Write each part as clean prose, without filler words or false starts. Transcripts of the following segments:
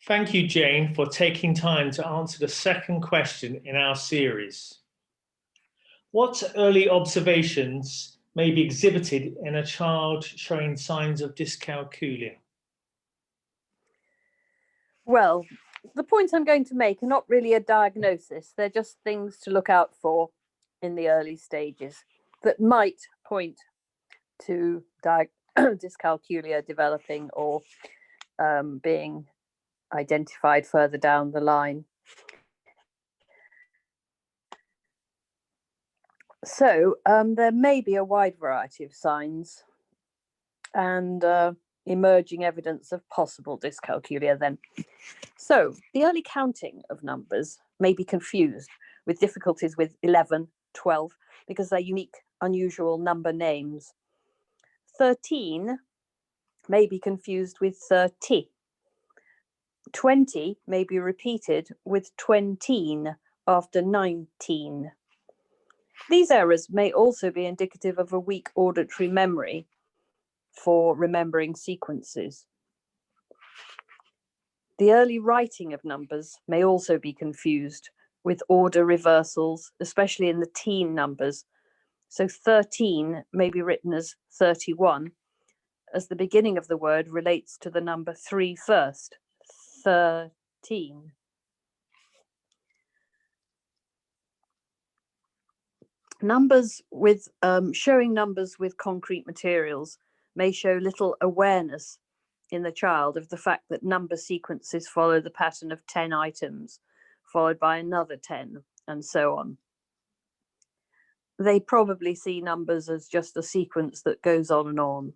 Thank you, Jane, for taking time to answer the second question in our series. What early observations may be exhibited in a child showing signs of dyscalculia? Well, the points I'm going to make are not really a diagnosis. They're just things to look out for in the early stages that might point to dyscalculia developing or being identified further down the line. So there may be a wide variety of signs and emerging evidence of possible dyscalculia then. So the early counting of numbers may be confused with difficulties with 11, 12, because they're unique, unusual number names. 13 may be confused with 30. 20 may be repeated with 20 after 19. These errors may also be indicative of a weak auditory memory for remembering sequences. The early writing of numbers may also be confused with order reversals, especially in the teen numbers. So 13 may be written as 31, as the beginning of the word relates to the number 3 first, 13. Numbers with showing numbers with concrete materials may show little awareness in the child of the fact that number sequences follow the pattern of 10 items, followed by another 10, and so on. They probably see numbers as just a sequence that goes on and on.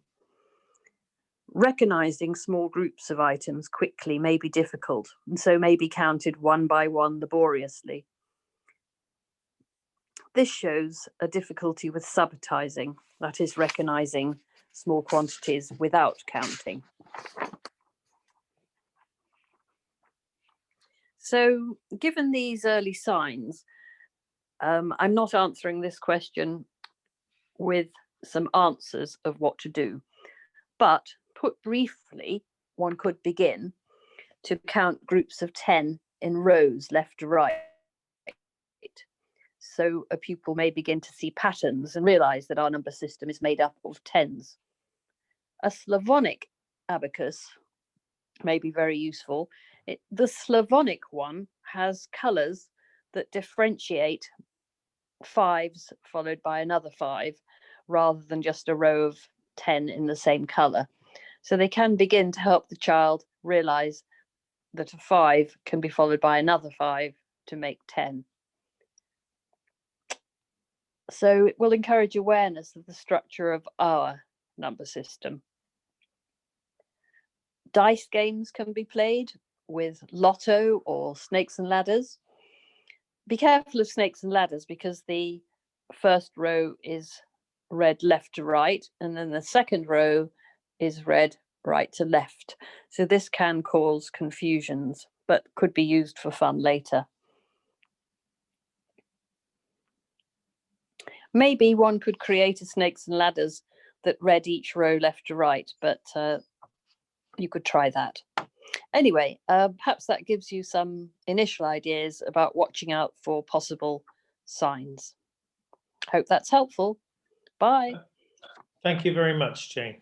Recognizing small groups of items quickly may be difficult, and so may be counted one by one laboriously. This shows a difficulty with subitizing, that is, recognizing small quantities without counting. So, given these early signs, I'm not answering this question with some answers of what to do, but put briefly, one could begin to count groups of 10 in rows left to right. So a pupil may begin to see patterns and realize that our number system is made up of tens. A Slavonic abacus may be very useful. The Slavonic one has colors that differentiate fives followed by another 5, rather than just a row of 10 in the same color. So they can begin to help the child realize that a 5 can be followed by another 5 to make 10. So it will encourage awareness of the structure of our number system. Dice games can be played with lotto or snakes and ladders. Be careful of snakes and ladders because the first row is read left to right, and then the second row is read right to left. So this can cause confusions, but could be used for fun later. Maybe one could create a snakes and ladders that read each row left to right, but you could try that. Anyway, perhaps that gives you some initial ideas about watching out for possible signs. Hope that's helpful. Bye. Thank you very much, Jane.